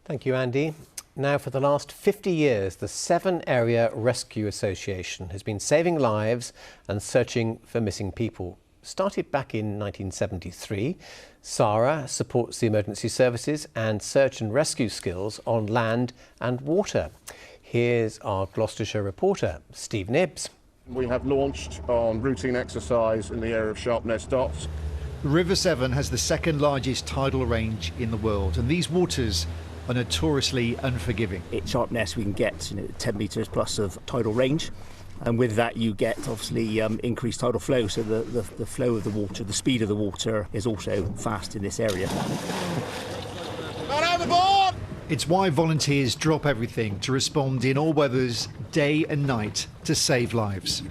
Thank you, Andy. Now, for the last 50 years, the Severn Area Rescue Association has been saving lives and searching for missing people. Started back in 1973, SARA supports the emergency services and search and rescue skills on land and water. Here's our Gloucestershire reporter, Steve Nibbs. We have launched on routine exercise in the area of Sharpness Docks. The River Severn has the second largest tidal range in the world, and these waters are notoriously unforgiving. At Sharpness we can get 10 metres plus of tidal range, and with that you get obviously increased tidal flow, so the flow of the water, the speed of the water is also fast in this area. It's why volunteers drop everything to respond in all weathers, day and night, to save lives.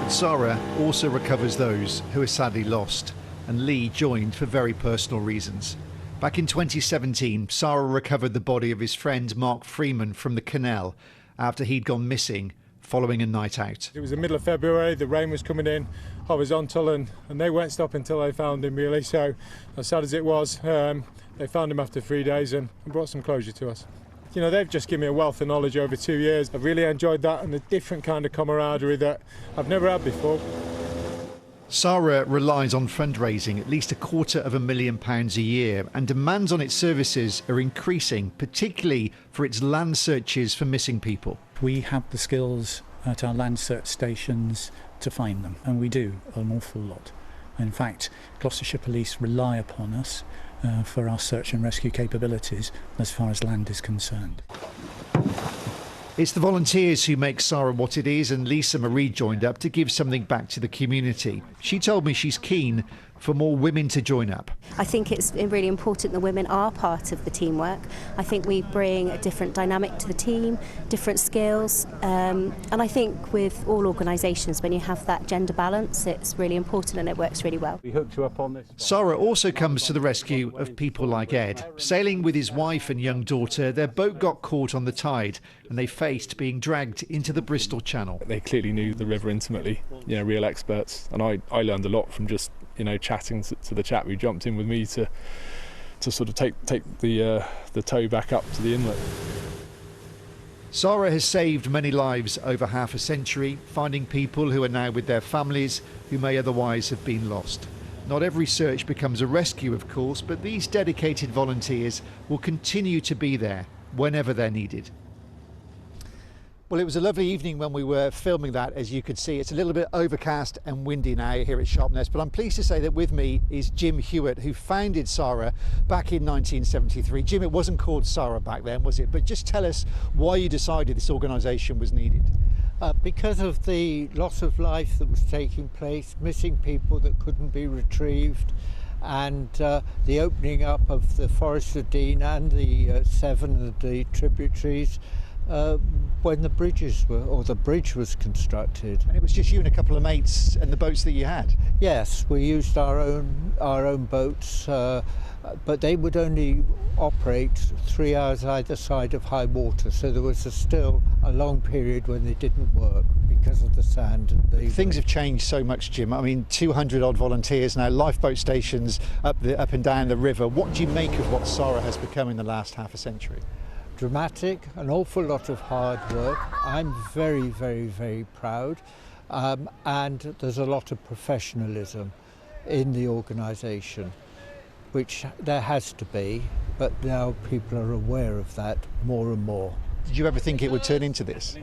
But SARA also recovers those who are sadly lost, and Lee joined for very personal reasons. Back in 2017, SARA recovered the body of his friend Mark Freeman from the canal after he'd gone missing following a night out. It was the middle of February, the rain was coming in, horizontal, and they won't stop until they found him, really. So as sad as it was, they found him after 3 days and brought some closure to us. You know, they've just given me a wealth of knowledge over 2 years. I've really enjoyed that, and a different kind of camaraderie that I've never had before. SARA relies on fundraising, at least £250,000 a year, and demands on its services are increasing, particularly for its land searches for missing people. We have the skills at our land search stations to find them, and we do an awful lot. In fact, Gloucestershire Police rely upon us for our search and rescue capabilities as far as land is concerned. It's the volunteers who make SARA what it is, and Lisa Marie joined up to give something back to the community. She told me she's keen for more women to join up. I think it's really important that women are part of the teamwork. I think we bring a different dynamic to the team, different skills, and I think with all organisations, when you have that gender balance, it's really important and it works really well. We hooked you up on this. SARA also comes to the rescue of people like Ed. Sailing with his wife and young daughter, their boat got caught on the tide and they faced being dragged into the Bristol Channel. They clearly knew the river intimately, real experts, and I learned a lot from just chatting to the chap who jumped in with me to sort of take the tow back up to the inlet. SARA has saved many lives over half a century, finding people who are now with their families who may otherwise have been lost. Not every search becomes a rescue, of course, but these dedicated volunteers will continue to be there whenever they're needed. Well, it was a lovely evening when we were filming that, as you could see. It's a little bit overcast and windy now here at Sharpness, but I'm pleased to say that with me is Jim Hewitt, who founded SARA back in 1973. Jim, it wasn't called SARA back then, was it? But just tell us why you decided this organisation was needed. Because of the loss of life that was taking place, missing people that couldn't be retrieved, and the opening up of the Forest of Dean and the Severn and the tributaries when the bridges were, or the bridge was constructed. And it was just you and a couple of mates and the boats that you had? Yes, we used our own boats, but they would only operate 3 hours either side of high water, so there was still a long period when they didn't work because of the sand. And things have changed so much, Jim. I mean, 200 odd volunteers now, lifeboat stations up and down the river. What do you make of what SARA has become in the last half a century? Dramatic, an awful lot of hard work. I'm very, very, very proud, and there's a lot of professionalism in the organisation, which there has to be, but now people are aware of that more and more. Did you ever think it would turn into this?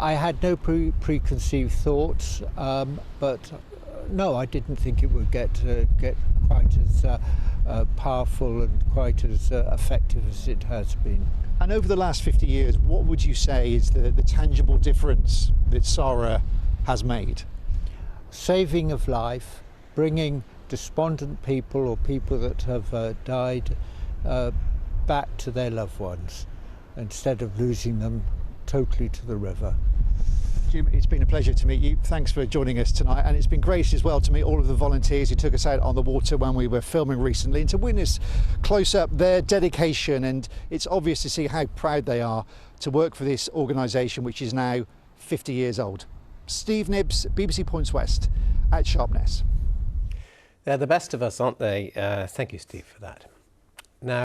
I had no preconceived thoughts, but no, I didn't think it would get quite as powerful and quite as effective as it has been. And over the last 50 years, what would you say is the tangible difference that SARA has made? Saving of life, bringing despondent people or people that have died back to their loved ones instead of losing them totally to the river. Jim, it's been a pleasure to meet you. Thanks for joining us tonight, and it's been great as well to meet all of the volunteers who took us out on the water when we were filming recently, and to witness close up their dedication. And it's obvious to see how proud they are to work for this organisation, which is now 50 years old. Steve Nibbs, BBC Points West at Sharpness. They're the best of us, aren't they? Thank you, Steve, for that.